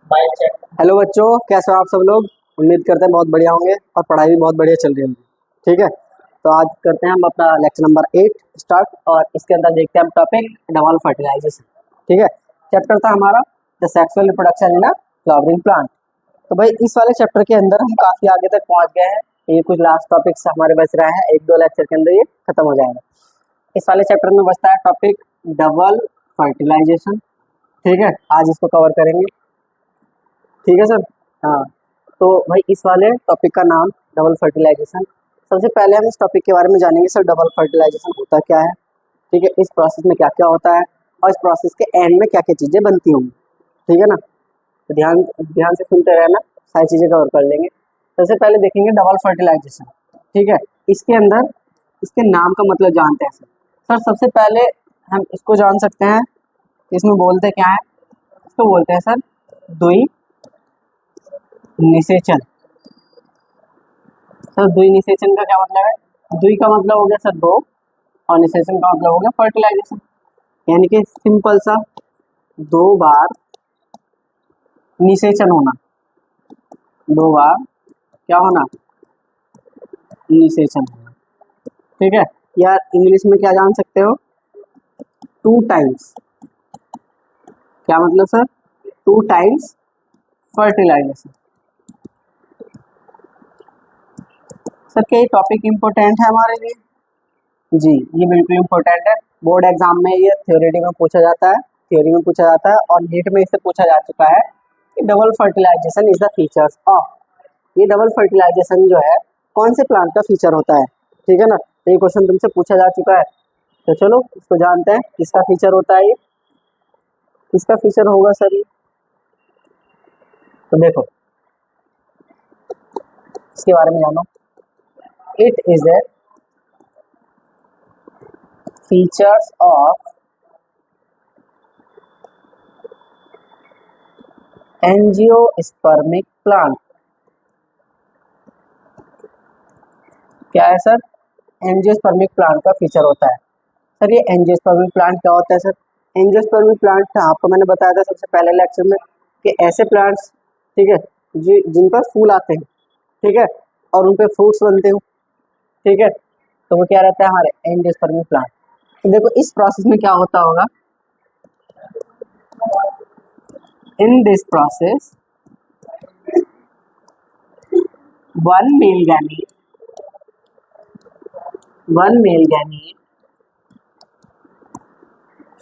Hello बच्चों, कैसे हो आप सब लोग। उम्मीद करते हैं बहुत बढ़िया होंगे और पढ़ाई भी बहुत बढ़िया चल रही होगी। ठीक है, तो आज करते हैं हम अपना लेक्चर नंबर 8 स्टार्ट और इसके अंदर देखते हैं हम टॉपिक डबल फर्टिलाइजेशन। ठीक है, चैप्टर था हमारा the sexual reproduction in a flowering plant. तो भाई इस वाले चैप्टर के अंदर हम काफी आगे तक पहुंच गए हैं। ये कुछ लास्ट टॉपिक्स हमारे बच रहे हैं, एक दो लेक्चर के अंदर ये खत्म हो जाएगा। इस वाले चैप्टर में बचता है टॉपिक डबल फर्टिलाइजेशन। ठीक है, आज इसको कवर करेंगे। ठीक है सर। हाँ, तो भाई इस वाले टॉपिक का नाम डबल फर्टिलाइजेशन। सबसे पहले हम इस टॉपिक के बारे में जानेंगे सर, डबल फर्टिलाइजेशन होता क्या है। ठीक है, इस प्रोसेस में क्या क्या होता है और इस प्रोसेस के एंड में क्या क्या चीज़ें बनती होंगी। ठीक है ना, तो ध्यान ध्यान से सुनते रहना, सारी चीज़ें कवर कर लेंगे। सबसे पहले देखेंगे डबल फर्टिलाइजेशन। ठीक है, इसके अंदर इसके नाम का मतलब जानते हैं सर। सबसे पहले हम इसको जान सकते हैं, इसमें बोलते क्या है। इसको बोलते हैं सर द्वि निषेचन। सर द्वि निषेचन का क्या मतलब है। द्वि का मतलब हो गया सर दो और निषेचन का मतलब हो गया फर्टिलाइजेशन, यानी कि सिंपल सा दो बार निषेचन होना, दो बार क्या होना, निषेचन होना। ठीक है, या इंग्लिश में क्या जान सकते हो, टू टाइम्स। क्या मतलब sir, two times fertilization. Sir क्या ये टॉपिक इम्पोर्टेंट है हमारे लिए। जी, ये बिल्कुल इम्पोर्टेंट है। बोर्ड एग्जाम में ये थ्योरी में पूछा जाता है, थ्योरी में पूछा जाता है और नीट में इससे पूछा जा चुका है कि double fertilization is the features of. ये डबल फर्टिलाइजेशन जो है कौन से प्लांट का फीचर होता है। ठीक है ना, तो ये क्वेश्चन तुमसे पूछा जा चुका है। तो चलो इसको जानते हैं, किसका फीचर होता है ये, किसका फीचर होगा सर ये। तो देखो इसके बारे में जानो। It is a features of angiospermic plant. क्या है सर, एंजियोस्पर्मिक प्लांट का फीचर होता है। सर ये एंजियोस्पर्मिक प्लांट क्या होता है सर। एंजियोस्पर्मिक प्लांट आपको मैंने बताया था सबसे पहले लेक्चर में कि ऐसे प्लांट्स, ठीक है, जिन पर फूल आते हैं, ठीक है, और उन पे फ्रूट्स बनते हो। ठीक है, तो वो क्या रहता है हमारे एंजियोस्पर्मिक प्लांट। तो देखो इस प्रोसेस में क्या होता होगा, in this process one male gamete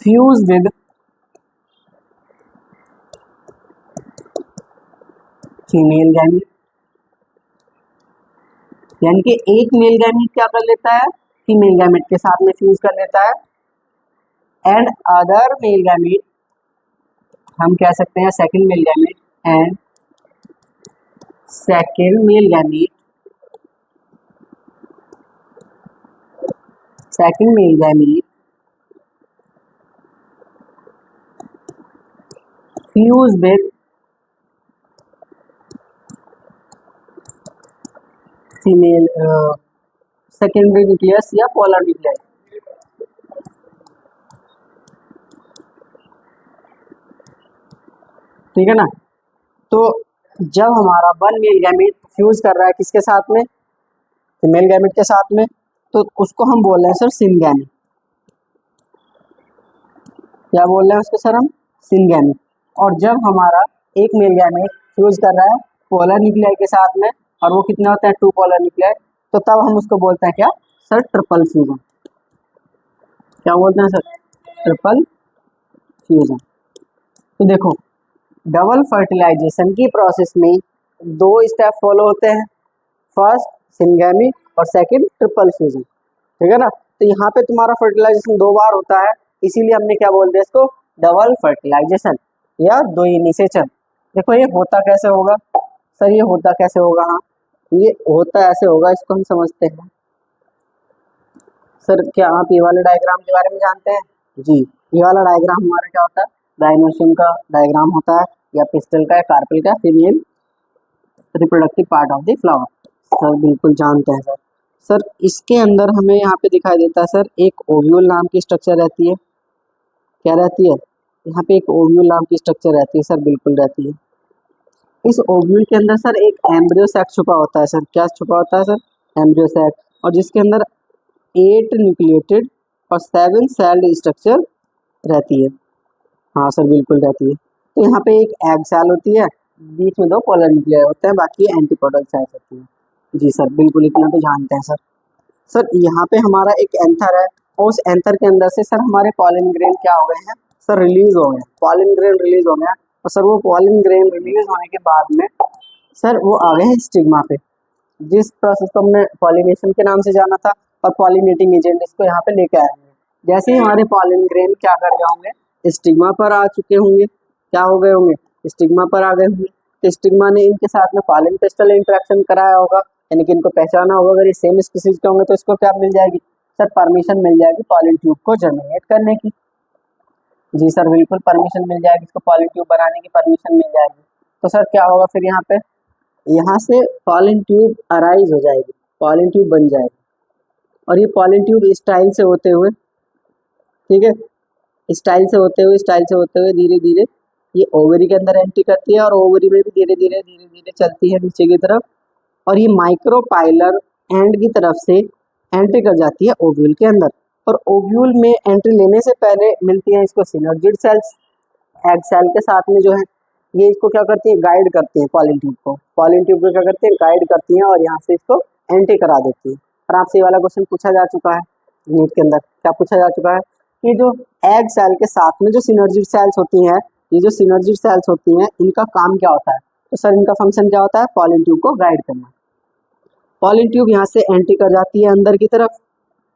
fuse with female gamete, यानी कि एक मेल गैमीट क्या कर लेता है, फीमेल गैमीट के साथ में फ्यूज कर लेता है। एंड अदर मेल गैमीट, हम कह सकते हैं second male gamete, and second male gamete fuse with female secondary nucleus या पोलर न्यूक्लियस। ठीक है ना, तो जब हमारा वन मेल गैमीट फ्यूज कर रहा है किसके साथ में, फीमेल गैमीट के साथ में, तो उसको हम बोल रहे हैं सर सिनगैमी। क्या बोल रहे हैं उसको सर हम, सिनगैमी। और जब हमारा एक मेल गैमीट फ्यूज कर रहा है पोलर न्यूक्लियाई के साथ में और वो कितने होते हैं, टू पोलर न्यूक्लियाई, तो तब हम उसको बोलते हैं क्या सर, ट्रिपल फ्यूजन। क्या बोलते हैं सर, ट्रिपल फ्यूजन। तो देखो डबल फर्टिलाइजेशन की प्रोसेस में दो स्टेप फॉलो होते हैं, फर्स्ट सिनगैमी और सेकंड ट्रिपल फ्यूजन। ठीक है ना, तो यहाँ पे तुम्हारा फर्टिलाइजेशन दो बार होता है, इसीलिए हमने क्या बोल दिया इसको, डबल फर्टिलाइजेशन या द्वि निषेचन। देखो ये होता कैसे होगा सर, ये होता कैसे होगा, हाँ ये होता ऐसे होगा, इसको हम समझते हैं। सर क्या आप ये वाले डायग्राम के बारे में जानते हैं। जी, ये वाला डायग्राम हमारा क्या होता है, डायनोसियम का डायग्राम होता है, या पिस्टल का या कार्पेल का female reproductive part of the flower. Sir बिल्कुल जानते हैं सर। सर इसके अंदर हमें यहाँ पे दिखाई देता है सर, एक ओव्यूल नाम की स्ट्रक्चर रहती है। क्या रहती है, यहाँ पे एक ओव्यूल नाम की स्ट्रक्चर रहती है सर, बिल्कुल रहती है। इस ओव्यूल के अंदर सर एक एम्ब्रियो सैक छुपा होता है सर। क्या छुपा होता है सर? Embryo sac. और जिसके अंदर 8 न्यूक्लिएटेड और 7 सेल्ड स्ट्रक्चर रहती है। हाँ सर बिल्कुल रहती है। तो यहाँ पे एक एग सेल होती है, बीच में 2 पोलर न्यूक्लियर होते हैं, बाकी एंटीपोडल सेल्स होती हैं। जी सर बिल्कुल, इतना तो जानते हैं सर। सर यहाँ पे हमारा एक एंथर है और उस एंथर के अंदर से सर हमारे पॉलन ग्रेन क्या हो गए हैं सर? रिलीज हो गए, पॉलन ग्रेन रिलीज हो गया। और सर वो पॉलन ग्रेन रिलीज होने के बाद में सर वो आ गए हैं स्टिग्मा पे। जिस प्रोसेस को हमने पॉलिनेशन के नाम से जाना था और पॉलिनेटिंग एजेंट, इसको यहाँ पे लेके आएंगे। जैसे ही हमारे पॉलन ग्रेन क्या कर गए होंगे? स्टिग्मा पर आ चुके होंगे। क्या हो गए होंगे? स्टिग्मा पर आ गए होंगे। तो स्टिग्मा ने इनके साथ में पॉलन पेस्टल इंटरेक्शन कराया होगा, यानी कि इनको पहचाना होगा। अगर ये सेम स्पीसीज के होंगे तो इसको क्या मिल जाएगी सर? परमिशन मिल जाएगी पॉलन ट्यूब को जर्मिनेट करने की। जी सर बिल्कुल परमिशन मिल जाएगी, इसको पॉलन ट्यूब बनाने की परमिशन मिल जाएगी। तो सर क्या होगा फिर यहाँ पे? यहाँ से पॉलन ट्यूब अराइज हो जाएगी, पॉलन ट्यूब बन जाएगी। और ये पॉलन ट्यूब स्टाइल से होते हुए, ठीक है, स्टाइल से होते हुए धीरे धीरे ये ओवरी के अंदर एंट्री करती है और ओवरी में भी धीरे धीरे चलती है नीचे की तरफ। और ये माइक्रोपाइलर एंड की तरफ से एंट्री कर जाती है ओव्यूल के अंदर। और ओव्यूल में एंट्री लेने से पहले मिलती है इसको सिनर्जिड सेल्स। एग सेल के साथ में जो है ये इसको क्या करती है? गाइड करती है पॉलन ट्यूब को। पॉलन ट्यूब को क्या करती है? गाइड करती हैं और यहाँ से इसको एंट्री करा देती है। और आपसे ये वाला क्वेश्चन पूछा जा चुका है नीट के अंदर। क्या पूछा जा चुका है? कि जो एग सेल के साथ में जो सिनर्जिड सेल्स होती हैं, ये जो सिनर्जिड सेल्स होती हैं इनका काम क्या होता है? तो सर इनका फंक्शन क्या होता है? पॉलन ट्यूब को गाइड करना। पॉलन ट्यूब यहाँ से एंट्री कर जाती है अंदर की तरफ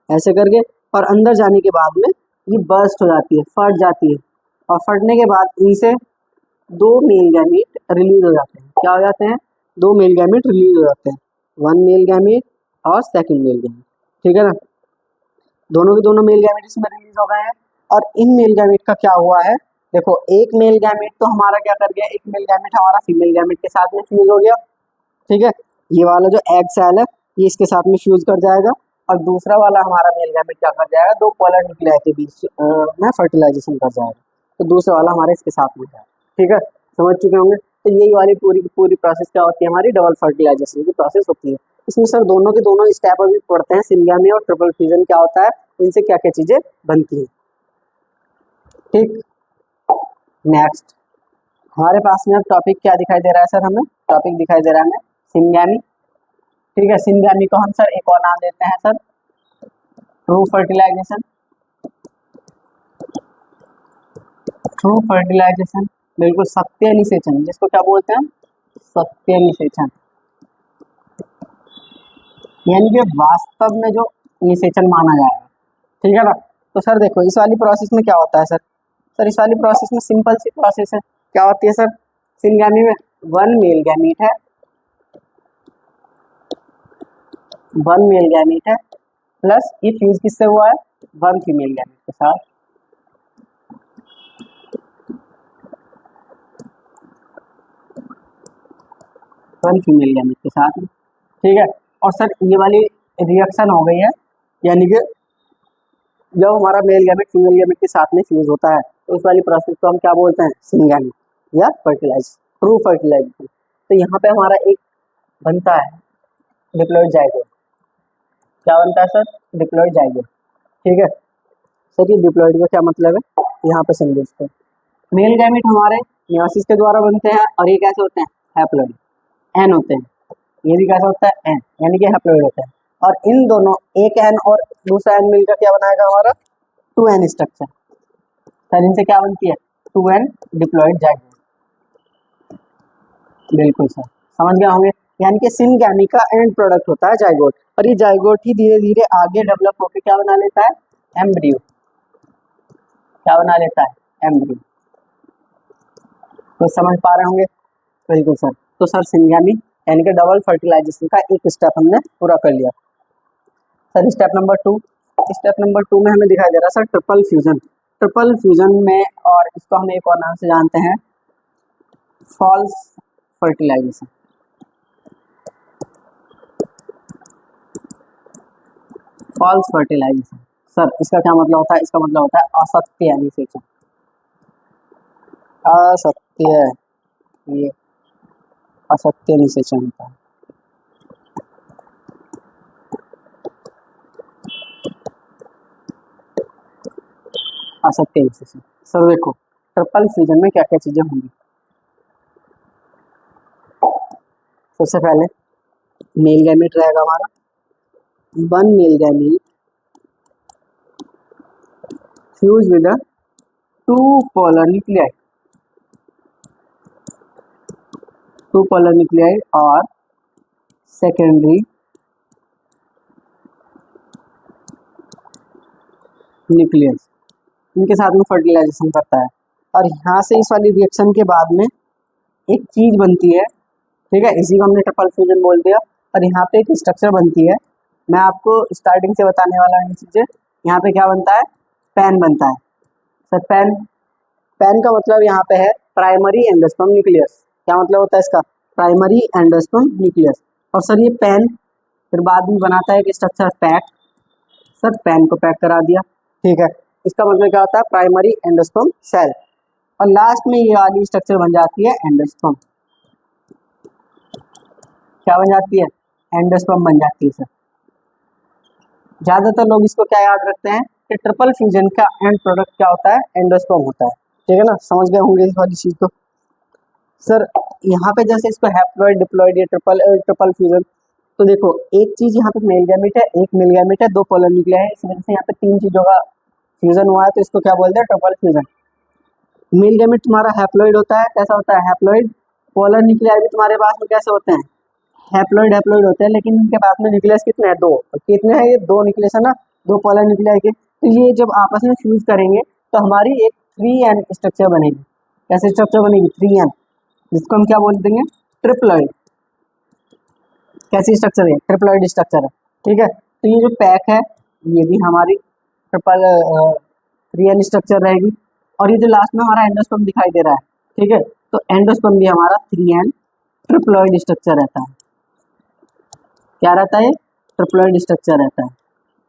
ऐसे करके, और अंदर जाने के बाद में ये बर्स्ट हो जाती है, फट जाती है। और फटने के बाद इनसे 2 मेल गैमीट रिलीज हो जाते हैं। क्या हो जाते हैं? 2 मेल गैमीट रिलीज हो जाते हैं, 1 मेल गैमीट और 2nd मेल गैमीट, ठीक है ना। दोनों के दोनों मेल गैमीट इसमें रिलीज हो गए हैं। और इन मेल गैमीट का क्या हुआ है? देखो, एक मेल गैमीट तो हमारा क्या कर गया? एक मेल गैमीट हमारा फीमेल गैमीट के साथ में फ्यूज हो गया, ठीक है। ये वाला जो एग सेल है ये इसके साथ में फ्यूज कर जाएगा और दूसरा वाला हमारा मेल गैमेट क्या कर जाएगा? 2 पोलर न्यूक्लियाई के बीच में फर्टिलाइजेशन कर जाएगा। तो दूसरा वाला हमारे इसके साथ में जाएगा, ठीक है। समझ चुके होंगे। तो यही वाली पूरी की पूरी प्रोसेस क्या होती है? हमारी डबल फर्टिलाइजेशन की प्रोसेस होती है। इसमें सर दोनों के दोनों स्टेप अभी पढ़ते हैं। सिंगैमी और ट्रिपल फ्यूजन क्या होता है, इनसे क्या क्या चीजें बनती हैं, ठीक। नेक्स्ट हमारे पास में अब टॉपिक क्या दिखाई दे रहा है सर? हमें टॉपिक दिखाई दे रहा है हमें सिंगैमी, ठीक है। सिंगैमी को हम सर एक और नाम देते हैं sir true fertilization. True fertilization बिल्कुल सत्य निषेचन, जिसको क्या बोलते हैं? सत्य निषेचन, यानी कि वास्तव में जो निषेचन माना जाएगा, ठीक है ना। तो सर देखो इस वाली प्रोसेस में क्या होता है सर? सर इस वाली प्रोसेस में सिंपल सी प्रोसेस है। क्या होती है सर? सिंगैमी में 1 मेल गैमीट है, 1 मेल गैमीट है, प्लस ये फ्यूज किससे हुआ है? 1 फीमेल गैमीट के साथ। वन फीमेल गैमेट के साथ, ठीक है। और सर ये वाली रिएक्शन हो गई है, यानी कि जब हमारा मेल गैमेट फीमेल गैमेट के साथ में फ्यूज होता है तो उस वाली प्रोसेस को हम क्या बोलते हैं? सिंगैमी या फर्टिलाइज, ट्रू फर्टिलाइजेशन। तो यहाँ पे हमारा एक बनता है डिप्लॉयड जाइगोट। क्या बनता है सर? डिप्लॉयड जाइगोट, ठीक है। सर ये डिप्लॉयड का क्या मतलब है यहाँ पे समझो इसको। मेल गैमेट हमारे मियोसिस के द्वारा बनते हैं और ये कैसे होते हैं? हैप्लॉइड, एन होते हैं। ये भी कैसा होता है? एन, यानी कि हैप्लॉइड होता है। और इन दोनों, एक एन और दूसरा एन मिलकर क्या बनाएगा हमारा? 2n structure. सर इनसे क्या बनती है? 2n diploid zygote. बिल्कुल सर, समझ गए होंगे। यानी कि सिंगैमी का एंड प्रोडक्ट होता है जाइगोट, और ये जाइगोट ही धीरे धीरे आगे डेवलप होकर क्या बना लेता है? एम्ब्रियो। क्या बना लेता है? एम्ब्रियो। तो समझ पा रहे होंगे। बिल्कुल सर। तो सर सिंगैमी यानी कि डबल फर्टिलाइजेशन का एक स्टेप हमने पूरा कर लिया। Sir step number 2, step number 2 में हमें दिखाई दे रहा है sir triple fusion. Triple fusion में, और इसको हम एक और नाम से जानते हैं false fertilization. False fertilization sir इसका क्या मतलब होता है? इसका मतलब होता है असत्य निषेचन। असत्य, ये असत्य निषेचन होता है। असत्य निषेचन। सर देखो ट्रिपल फ्यूजन में क्या क्या चीजें होंगी। सबसे पहले मेल गैमेट रहेगा हमारा, one male gamete fuse with two polar nuclei, two polar nuclei और सेकेंडरी न्यूक्लियस, इनके साथ में फर्टिलाइजेशन करता है। और यहाँ से इस वाली रिएक्शन के बाद में एक चीज बनती है, ठीक है, इसी को हमने ट्रिपल फ्यूजन बोल दिया। और यहाँ पे एक स्ट्रक्चर बनती है, मैं आपको स्टार्टिंग से बताने वाला हूँ ये चीजें। यहाँ पे क्या बनता है, पैन बनता है। सर पैन, पैन का मतलब यहाँ पे है प्राइमरी एंडोस्पर्म न्यूक्लियस। क्या मतलब होता है इसका, प्राइमरी एंडोस्पर्म न्यूक्लियस। और सर ये पैन फिर बाद में बनाता है कि स्ट्रक्चर पैक, सर पैन को पैक करा दिया, ठीक है। इसका मतलब क्या होता है, प्राइमरी एंडोस्पर्म सेल। और लास्ट में ये वाली स्ट्रक्चर बन जाती है एंडोस्पर्म। क्या बन जाती है, एंडोस्पर्म बन जाती है। सर ज्यादातर लोग इसको क्या याद रखते हैं कि ट्रिपल फ्यूजन का एंड प्रोडक्ट क्या होता है, एंडोस्पर्म होता है, ठीक है ना, समझ गए होंगे इस वाली चीज को। सर यहाँ पे जैसे इसको हैप्लॉइड डिप्लॉइड या ट्रिपल फ्यूजन, तो देखो एक चीज यहाँ पे मेल गैमेट है, एक मेल गैमेट है, दो पोलर न्यूक्लियाई है, इस वजह से यहाँ पे तीन चीजों का फ्यूजन हुआ है, तो इसको क्या बोलते हैं, ट्रिपल फ्यूजन। मेल गैमेट तुम्हारा हैप्लॉइड होता है, कैसा होता है, हैप्लॉइड। पोलर न्यूक्लियाई भी तुम्हारे पास में कैसे होते हैं, हैप्लॉइड हैप्लॉइड होते हैं, लेकिन इनके पास में न्यूक्लियस कितने हैं, दो। कितने हैं ये, दो न्यूक्लियस है ना, दो पोलर न्यूक्लियाई के। तो ये जब आपस में फ्यूज करेंगे तो हमारी एक 3n स्ट्रक्चर बनेगी। कैसे स्ट्रक्चर बनेगी, 3n, जिसको हम क्या बोल देंगे, ट्रिप्लॉइड। कैसी स्ट्रक्चर है, ट्रिप्लॉइड स्ट्रक्चर है, ठीक है। तो ये जो पैक है ये भी हमारी ट्रिपल 3n स्ट्रक्चर रहेगी। और ये जो लास्ट में हमारा एंडोस्पर्म दिखाई दे रहा है, ठीक है, तो एंडोस्पर्म भी हमारा 3n ट्रिप्लॉइड स्ट्रक्चर रहता है। क्या रहता है, ट्रिप्लॉइड स्ट्रक्चर रहता है,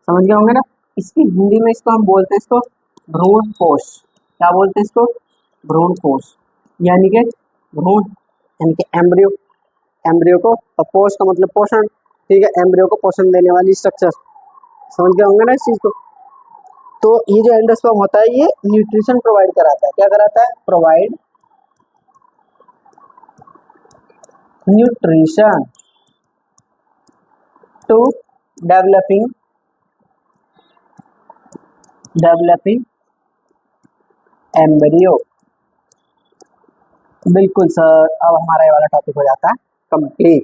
समझ गए होंगे ना। इसकी हिंदी में इसको हम बोलते हैं, इसको भ्रूण कोश। क्या बोलते हैं इसको, भ्रूण कोश, यानी कि भ्रूण यानी कि एम्ब्रियो, एम्ब्रियो को, और पोष का मतलब पोषण, ठीक है, एम्ब्रियो को पोषण देने वाली स्ट्रक्चर, समझ गए होंगे ना इस चीज को। तो ये जो एंडोस्पर्म होता है ये न्यूट्रिशन प्रोवाइड कराता है, क्या कराता है, provide nutrition to developing embryo. बिल्कुल सर, अब हमारा ये वाला टॉपिक हो जाता है कंप्लीट,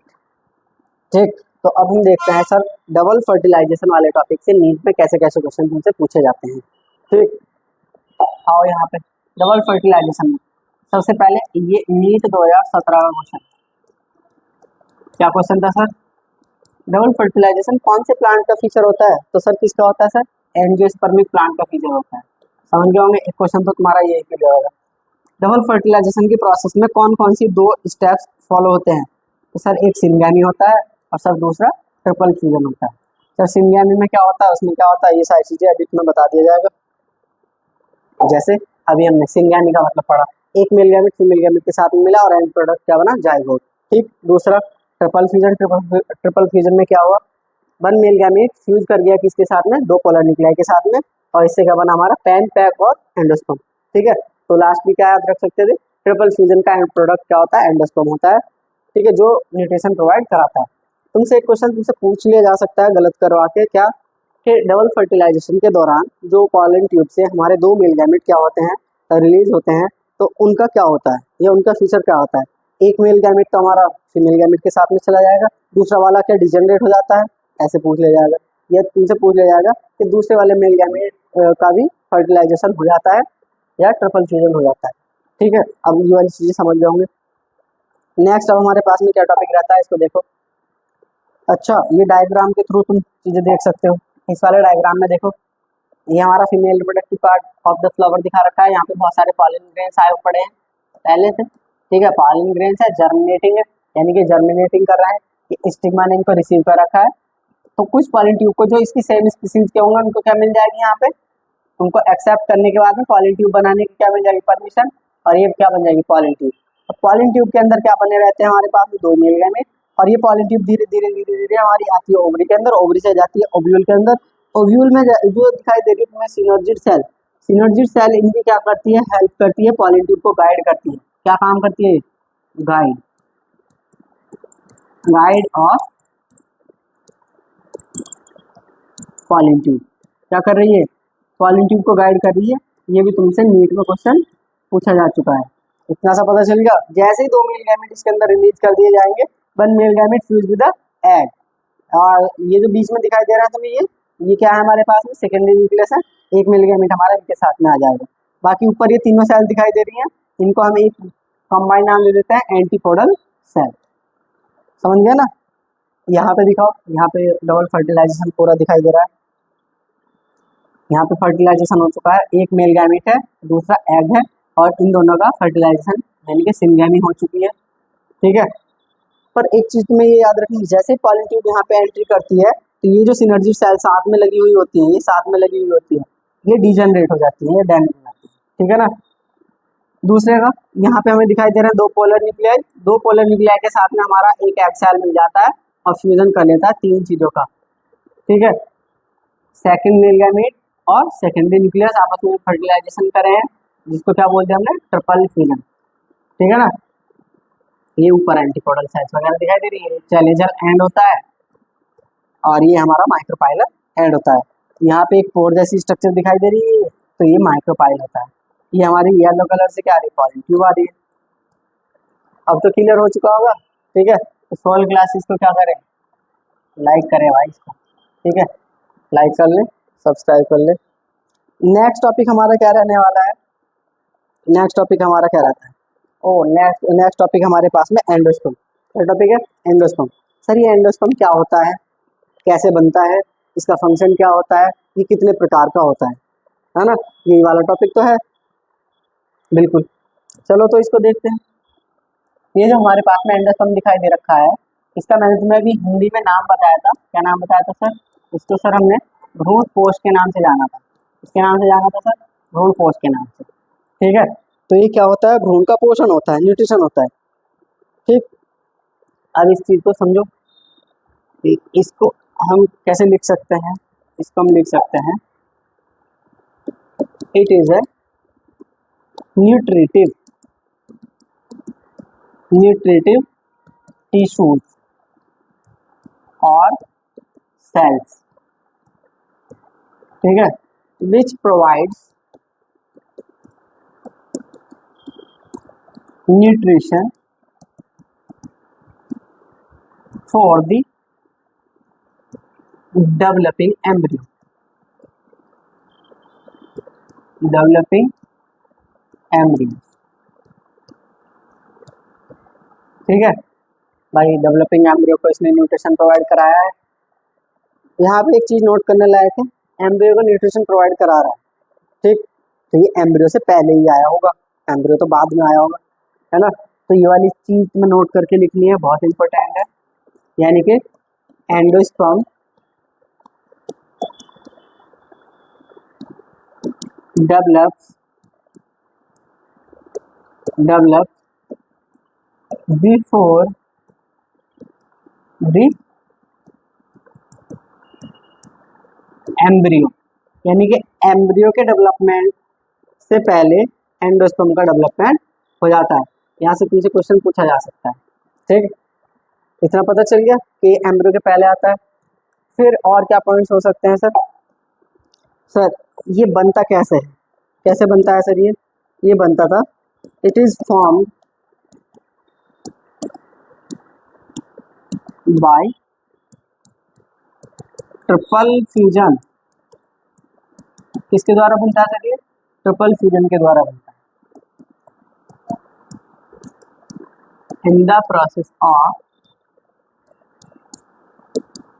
ठीक। तो अब हम देखते हैं सर डबल फर्टिलाइजेशन वाले टॉपिक से नीट में कैसे कैसे क्वेश्चन तुमसे पूछे जाते हैं, ठीक। आओ यहाँ पे डबल फर्टिलाइजेशन में सबसे पहले ये नीट 2017 का क्वेश्चन, क्या क्वेश्चन था सर, डबल फर्टिलाइजेशन कौन से प्लांट का फीचर होता है, तो सर किसका होता है, सर एंजियोस्पर्मिक प्लांट का फीचर होता है। समझ गए होंगे, एक क्वेश्चन तो तुम्हारा यही क्लियर होगा। डबल फर्टिलाइजेशन की प्रोसेस में कौन कौन सी दो स्टेप्स फॉलो होते हैं, तो सर एक सिंगेमी होता है और सर दूसरा ट्रिपल फ्यूजन होता है। सर सिंगेमी में क्या होता है, उसमें क्या होता है, ये सारी चीजें अभी तुम्हें बता दिया जाएगा। जैसे अभी हमने सिंगेमी का मतलब पढ़ा, एक मेल गैमेट फीमेल गैमेट के साथ में मिला और एंड प्रोडक्ट क्या बना, जाइगोट, ठीक। दूसरा ट्रिपल फ्यूजन, ट्रिपल फ्यूजन में क्या हुआ, वन मेल गैमेट फ्यूज कर गया किसके साथ में, दो पोलर न्यूक्लियाई के साथ में, और इससे क्या बना हमारा पैन, पैक और एंडोस्पर्म, ठीक है। तो लास्ट भी क्या याद रख सकते थे, ट्रिपल फ्यूजन का एंड प्रोडक्ट क्या होता है, एंडोस्पर्म होता है, ठीक है, जो न्यूट्रिशन प्रोवाइड कराता है। तुमसे एक क्वेश्चन तुमसे पूछ लिया जा सकता है गलत करवा के, क्या कि डबल फर्टिलाइजेशन के दौरान जो पॉलन ट्यूब से हमारे दो मेल गैमेट क्या होते हैं, रिलीज होते हैं, तो उनका क्या होता है, या उनका फीचर क्या होता है। एक मेल गैमेट तो हमारा फीमेल गैमेट के साथ में चला जाएगा, दूसरा वाला क्या डिजेनरेट हो जाता है, ऐसे पूछ लिया जाएगा। या तुमसे पूछ लिया जाएगा कि दूसरे वाले मेल गैमेट का भी फर्टिलाइजेशन हो जाता है या ट्रिपल फ्यूजन हो जाता है, ठीक है। अब ये वाली चीजें समझ जाओगे। नेक्स्ट अब हमारे पास में क्या टॉपिक रहता है, इसको देखो। अच्छा, ये डायग्राम के थ्रू तुम चीजें देख सकते हो। इस वाले डायग्राम में देखो, ये हमारा female reproductive part of the flower दिखा रखा है, यहाँ पे बहुत सारे पॉलन ग्रेन्स आए पड़े हैं पहले से, ठीक है। पॉलन ग्रेन्स है, जर्मिनेटिंग है, यानी कि जर्मिनेटिंग कर रहा है, कि स्टिग्मा ने इनको रिसीव कर रखा है। तो कुछ पॉलन ट्यूब को जो इसकी सेम स्पीसीज के होंगे उनको क्या मिल जाएगी, यहाँ पे उनको एक्सेप्ट करने के बाद में पॉलन ट्यूब बनाने की क्या मिल जाएगी, परमिशन, और ये क्या बन जाएगी, पॉलन ट्यूब। पॉलन ट्यूब के अंदर क्या बने रहते हैं हमारे पास, 2 मेल गैमेट, और ये पॉलन ट्यूब धीरे धीरे धीरे धीरे हमारी आती है ओवरी के अंदर, ओवरी से जाती है ओव्यूल के अंदर, ओव्यूल में जो दिखाई दे रही है तुम्हें सिनर्जिड सेल, सिनर्जिड सेल इनकी क्या करती है, हेल्प करती है, पॉलन ट्यूब को गाइड करती है, क्या काम करती है, guide, guide of pollen tube, क्या कर रही है, पॉलन ट्यूब को गाइड कर रही है। ये भी तुमसे नीट में क्वेश्चन पूछा जा चुका है, इतना सा पता चल गया। जैसे ही 2 मेल गैमेट इसके अंदर रिलीज कर दिए जाएंगे, 1 mail gamete fuse with the egg, और ये जो बीच में दिखाई दे रहा है तुम्हें, ये क्या है हमारे पास में, सेकेंडरी न्यूक्लियस है, 1 मेल गैमेट हमारा इनके साथ में आ जाएगा। बाकी ऊपर ये तीनों सेल दिखाई दे रही हैं, इनको हम एक कंबाइंड नाम दे देते हैं एंटीपोडल सेल, समझ गया ना। यहाँ पे दिखाओ, यहाँ पे डबल फर्टिलाइजेशन पूरा दिखाई दे रहा है, यहाँ पे फर्टिलाइजेशन हो चुका है, एक मेल गैमेट है, दूसरा एग है, और इन दोनों का फर्टिलाइजेशन यानी कि सिंगैमी हो चुकी है, ठीक है। पर एक चीज तुम्हें ये याद रखनी, जैसे ही पॉलन ट्यूब यहाँ पे एंट्री करती है, तो ये जो सिनर्जी सेल साथ में लगी हुई होती है, ये साथ में लगी हुई होती है, ये डिजनरेट हो जाती है, ये डैमेज हो जाती है, ठीक है ना। दूसरे का यहाँ पे हमें दिखाई दे रहा है 2 पोलर न्यूक्लियाई, 2 पोलर न्यूक्लियाई के साथ में हमारा एक एग सेल मिल जाता है और फ्यूजन कर लेता है 3 चीजों का, ठीक है। सेकंड मेल गैमेट और सेकेंडरी न्यूक्लियस आपस में फर्टिलाइजेशन कर रहे हैं, जिसको क्या बोलते हैं हमने, ट्रिपल फ्यूजन, ठीक है ना। ये ऊपर एंटीपोडल सेल्स वगैरह दिखाई दे रही है, चैलेंजर एंड होता है, और ये हमारा माइक्रोपाइलर एंड होता है। यहाँ पे एक पोर जैसी स्ट्रक्चर दिखाई दे रही है, तो ये माइक्रोपाइल होता है। ये हमारी येलो कलर से क्या आ रही है, पॉलन ट्यूब आ रही है। अब तो क्लियर हो चुका होगा, ठीक है। तो 16 क्लासेस को क्या करें, लाइक करें भाई इसको, ठीक है, लाइक कर लें, सब्सक्राइब कर लें। नेक्स्ट टॉपिक हमारा क्या रहने वाला है, नेक्स्ट टॉपिक हमारा क्या रहता है, नेक्स्ट टॉपिक हमारे पास में एंडोस्पर्म, क्या टॉपिक है, एंडोस्पर्म। सर ये एंडोस्पर्म क्या होता है, कैसे बनता है, इसका फंक्शन क्या होता है, ये कितने प्रकार का होता है ना, यही वाला टॉपिक तो है, बिल्कुल। चलो तो इसको देखते हैं। ये जो हमारे पास में एंडोस्पर्म दिखाई दे रखा है, इसका मैंने तुम्हें अभी हिंदी में नाम बताया था, क्या नाम बताया था सर, इसको सर हमने भ्रूण पोष के नाम से जाना था, इसके नाम से जाना था सर, भ्रूण पोष के नाम से, ठीक है। तो ये क्या होता है, भ्रूण का पोषण होता है, न्यूट्रिशन होता है, ठीक। अब इस चीज को समझो, इसको हम कैसे लिख सकते हैं, इसको हम लिख सकते हैं, it is a nutritive tissues और सेल्स, ठीक है, which provides nutrition for the developing embryo, ठीक है भाई। डेवलपिंग एम्ब्रियो को इसने न्यूट्रिशन प्रोवाइड कराया है। यहाँ पे एक चीज नोट करने लायक है, एम्ब्रियो को न्यूट्रिशन प्रोवाइड करा रहा है, ठीक। तो ये एम्ब्रियो से पहले ही आया होगा, एम्ब्रियो तो बाद में आया होगा, है ना। तो ये वाली चीज तुम्हें नोट करके लिखनी है, बहुत इंपॉर्टेंट है, यानी कि endosperm develops before the embryo, यानी कि एम्ब्रियो के डेवलपमेंट से पहले एंडोस्पर्म का डेवलपमेंट हो जाता है। यहाँ से तुमसे क्वेश्चन पूछा जा सकता है, ठीक। इतना पता चल गया कि एम्ब्रियो के पहले आता है। फिर और क्या पॉइंट्स हो सकते हैं सर, सर ये बनता कैसे है, कैसे बनता है सर, ये बनता था, it is form by triple fusion, किसके द्वारा बनता है सर, ये ट्रिपल फ्यूजन के द्वारा बनता है, in the process of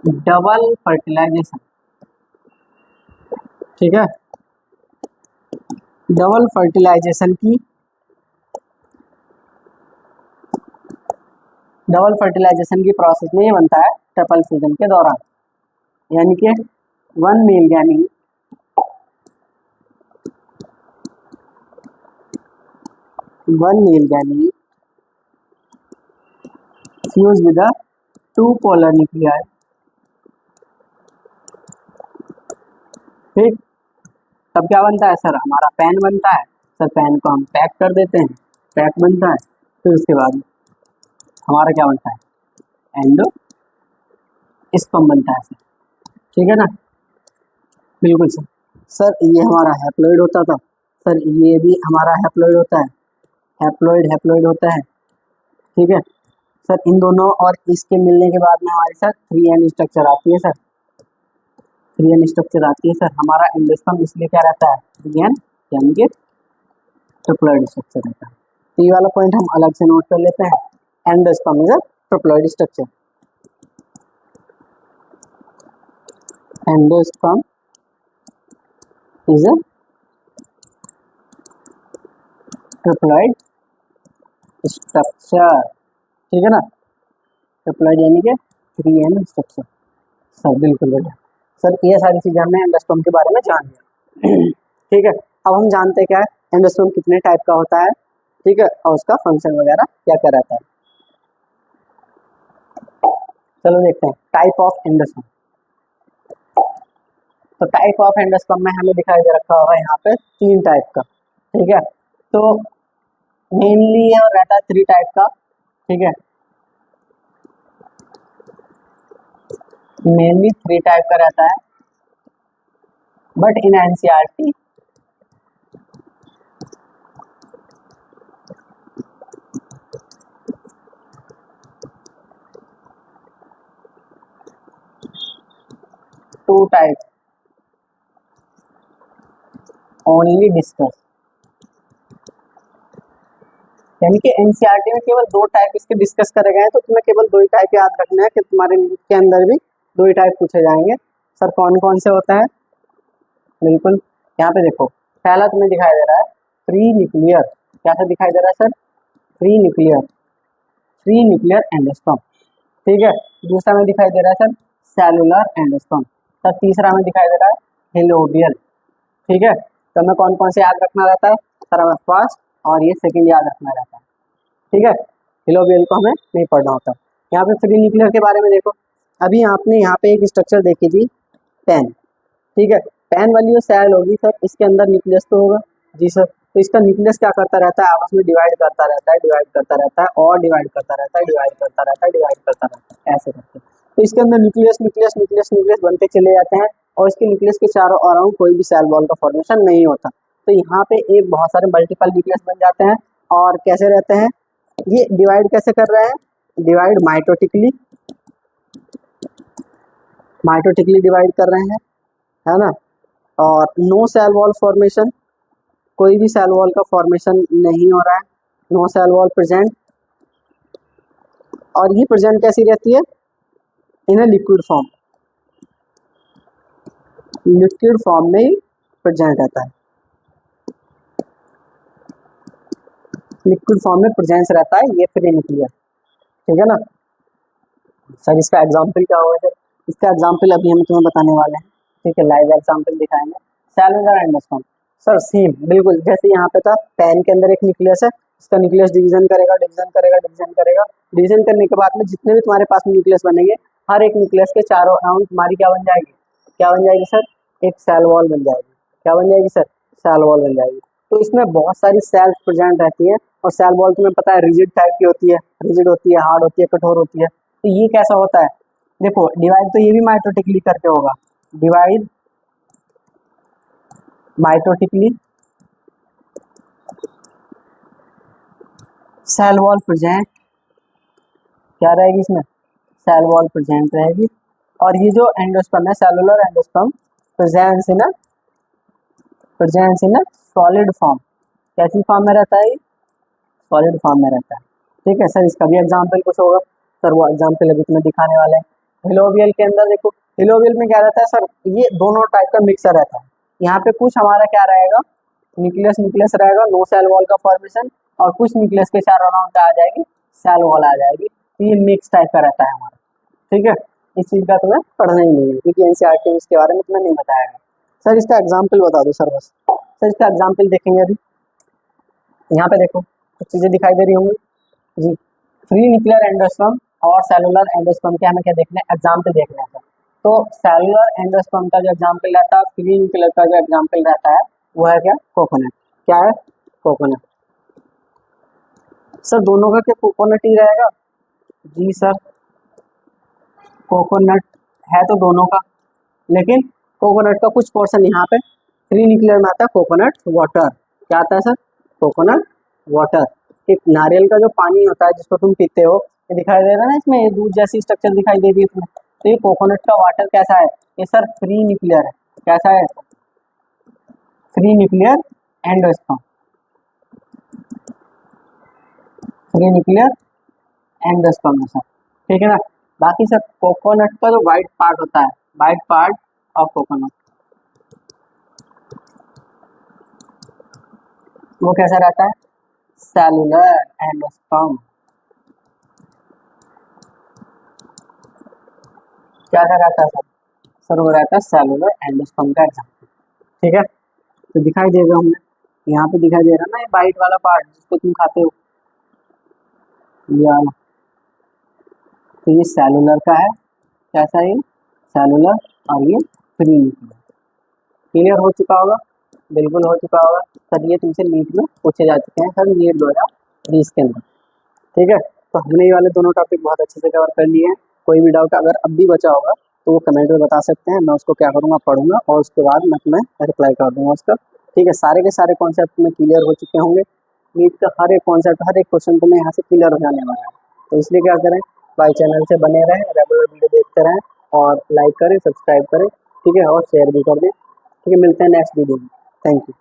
double fertilization, ठीक है। डबल फर्टिलाइजेशन की प्रोसेस में ये बनता है ट्रिपल फ्यूजन के दौरान, यानी कि one male gamete fuse with the two polar nuclei. ठीक, तब क्या बनता है सर, हमारा पेन बनता है। सर पेन को हम पैक कर देते हैं, पैक बनता है। फिर उसके बाद हमारा क्या बनता है, एंडो स्पर्म बनता है सर। ठीक है ना, बिल्कुल सर। सर ये हमारा हैप्लॉइड होता था, सर ये भी हमारा हैप्लॉइड होता है, हैप्लॉइड हैप्लॉइड होता है। ठीक है सर, इन दोनों और इसके मिलने के बाद में हमारे साथ 3n स्ट्रक्चर आती है सर, 3n स्ट्रक्चर आती है सर। हमारा एंडोस्पर्म इसलिए क्या रहता है, 3n, यानी कि ट्रिप्लॉइड स्ट्रक्चर रहता है। तो ये वाला पॉइंट हम अलग से नोट कर लेते हैं, endosperm is a triploid structure. Endosperm is a triploid structure. ठीक है ना, ट्रिप्लॉइड यानी कि 3n स्ट्रक्चर। सर बिल्कुल बढ़िया सर, ये सारी चीजें हमने एंडोस्पर्म के बारे में जान लिया। ठीक है, अब हम जानते हैं क्या है एंडोस्पर्म कितने टाइप का होता है। ठीक है, और उसका फंक्शन वगैरह क्या क्या रहता है। चलो देखते हैं टाइप ऑफ एंडोस्पर्म। तो टाइप ऑफ एंडोस्पर्म में हमें दिखाई दे रखा होगा यहाँ पे 3 टाइप का। ठीक है, तो मेनली ये रहता है 3 टाइप का। ठीक है, मेनली 3 टाइप का रहता है, but in NCERT two type only discuss, यानी कि एनसीईआरटी में केवल 2 टाइप इसके डिस्कस करे गए हैं। तो तुम्हें केवल 2 ही टाइप याद रखना है कि तुम्हारे के अंदर भी 2 ही टाइप पूछे जाएंगे। सर कौन कौन से होता है, बिल्कुल यहाँ पे देखो, पहला तुम्हें दिखाई दे रहा है फ्री न्यूक्लियर। क्या सा दिखाई दे रहा है sir, free nuclear, free nuclear endosperm. ठीक है, दूसरा में दिखाई दे रहा है सर सेलुलर एंडोस्पर्म। सर तीसरा में दिखाई दे रहा है हिलोबियल। ठीक है, तो हमें कौन कौन से याद रखना रहता है सर, हमें फर्स्ट और ये सेकंड याद रखना रहता है। ठीक है, हिलोबियल को हमें नहीं पढ़ना होता। यहाँ पे फ्री न्यूक्लियर के बारे में देखो, अभी आपने यहाँ पे एक स्ट्रक्चर देखी थी पेन। ठीक है, पेन वाली जो सेल होगी सर, इसके अंदर न्यूक्लियस तो होगा जी सर। तो इसका न्यूक्लियस क्या करता रहता है, आपस में डिवाइड करता रहता है, डिवाइड करता रहता है और डिवाइड करता रहता है, डिवाइड करता रहता है, डिवाइड करता रहता है, ऐसे करके। तो इसके अंदर न्यूक्लियस न्यूक्लियस न्यूक्लियस न्यूक्लियस बनते चले जाते हैं और इसके न्यूक्लियस के चारों अराउंड कोई भी सेल वॉल का फॉर्मेशन नहीं होता। तो यहाँ पे एक बहुत सारे मल्टीपल न्यूक्लियस बन जाते हैं। और कैसे रहते हैं ये, डिवाइड कैसे कर रहे हैं, डिवाइड माइटोटिकली, माइटोटिकली डिवाइड कर रहे हैं, है ना। और नो सेल वॉल फॉर्मेशन, कोई भी सेल वॉल का फॉर्मेशन नहीं हो रहा है, नो सेल वॉल प्रेजेंट। और ये प्रेजेंट कैसी रहती है, in a liquid form, liquid form में ही प्रेजेंट रहता है, लिक्विड फॉर्म में प्रेजेंस रहता है ये फ्री न्यूक्लियर। ठीक है ना सर, इसका एग्जांपल क्या होगा सर, इसका एग्जांपल अभी हम तुम्हें बताने वाले हैं। ठीक है, लाइव एग्जांपल दिखाएंगे। सेलुलर एंडोस्पर्म सर सेम बिल्कुल जैसे यहाँ पे था, पेन के अंदर एक न्यूक्लियस है, इसका न्यूक्लियस डिवीजन करेगा, डिवीजन करेगा, डिवीजन करेगा, डिवीजन करने के बाद में जितने भी तुम्हारे पास न्यूक्लियस बनेंगे, हर एक न्यूक्लियस के चारों अराउंड तुम्हारी क्या बन जाएगी, क्या बन जाएगी सर, एक सेल वॉल बन जाएगी। क्या बन जाएगी सर, सेल वॉल बन जाएगी। तो इसमें बहुत सारी सेल्स प्रेजेंट रहती है और सेल वॉल तुम्हें पता है रिजिड टाइप की होती है, रिजिड होती है, हार्ड होती है, कठोर होती है। तो ये कैसा होता है, देखो डिवाइड तो ये भी माइटोटिकली करके होगा, divide mitotically, cell wall present, क्या रहेगी इसमें, सेल वॉल प्रेजेंट रहेगी। और ये जो एंडोस्पर्म है, cellular endosperm, presence in solid form, कैसी फॉर्म में रहता है, सॉलिड फॉर्म में रहता है। ठीक है सर, इसका भी एग्जांपल कुछ होगा सर, वो एग्जांपल अभी तुम्हें दिखाने वाले हैं। हिलोबियल के अंदर देखो, हिलोबियल में क्या रहता है सर, ये दोनों टाइप का मिक्सर रहता है। यहाँ पे कुछ हमारा क्या रहेगा, न्यूक्लियस न्यूक्लियस रहेगा, नो सेल वॉल का फॉर्मेशन, और कुछ न्यूक्लियस के चारों अराउंड क्या आ जाएगी, सेल वॉल आ जाएगी। तो ये मिक्स टाइप का रहता है हमारा। ठीक है, इस चीज़ का तुम्हें पढ़ना ही नहीं है क्योंकि एनसीईआरटी में इसके बारे में तुम्हें नहीं बताया है। सर इसका एग्जाम्पल बता दो सर, बस सर इसका एग्जाम्पल देखेंगे अभी। यहाँ पे देखो कुछ चीज़ें दिखाई दे रही होंगी जी, फ्री न्यूक्लियर एंडोस्पर्म और सेलुलर एंडोस्पर्म के हमें क्या देखना है, एग्जाम्पल देखना है। तो सेलुलर एंडोस्पर्म का जो एग्जाम्पल रहता है, फ्री न्यूक्लियर का जो एग्जाम्पल रहता है, वो है क्या, कोकोनट। क्या है, कोकोनट। सर दोनों का क्या कोकोनट ही रहेगा? जी सर, कोकोनट है तो दोनों का, लेकिन कोकोनट का कुछ पोर्शन यहाँ पे फ्री न्यूक्लियर में आता है, कोकोनट वाटर। क्या आता है सर, कोकोनट वाटर। एक नारियल का जो पानी होता है जिसको तुम पीते हो, ये दिखाई दे रहा है ना, इसमें ये दूध जैसी स्ट्रक्चर दिखाई दे रही है इसमें। तो ये कोकोनट का वाटर कैसा है, ये सर फ्री न्यूक्लियर है। कैसा है, free nuclear endosperm, free nuclear endosperm है सर, ठीक है ना। बाकी सर कोकोनट का जो व्हाइट पार्ट होता है, व्हाइट पार्ट ऑफ कोकोनट, वो कैसा रहता है, सेलुलर एंडोस्पर्म। क्या रहता है सर, वो रहता है सेलुलर एंडोस्पर्म का एग्जाम्पल, ठीक है। तो दिखाई दे रहा हमें, यहाँ पे दिखाई दे रहा है ना, ये व्हाइट वाला पार्ट जिसको तुम खाते हो, ये वाला। तो ये सेलुलर का है, कैसा है, सेलुलर, और ये फ्री न्यूक्लियर। क्लियर हो चुका होगा, बिल्कुल हो चुका होगा सर। ये तुमसे नीट में पूछे जा चुके हैं सर, नीट 2020 के अंदर, ठीक है। तो हमने ये वाले दोनों टॉपिक बहुत अच्छे से कवर कर लिए हैं। कोई भी डाउट अगर अब भी बचा होगा तो वो कमेंट में बता सकते हैं, मैं उसको क्या करूँगा, पढ़ूंगा और उसके बाद मैं रिप्लाई कर दूंगा उसका, ठीक है। सारे के सारे कॉन्सेप्ट में क्लियर हो चुके होंगे, नीट का हर एक कॉन्सेप्ट, हर एक क्वेश्चन तो मैं यहाँ से क्लियर हो जाने वाला है। तो इसलिए क्या करें, भाई चैनल से बने रहें, रेगुलर वीडियो देखते रहें, और लाइक करें, सब्सक्राइब करें, ठीक है, और शेयर भी कर दें, ठीक है। मिलते हैं नेक्स्ट वीडियो में, थैंक यू।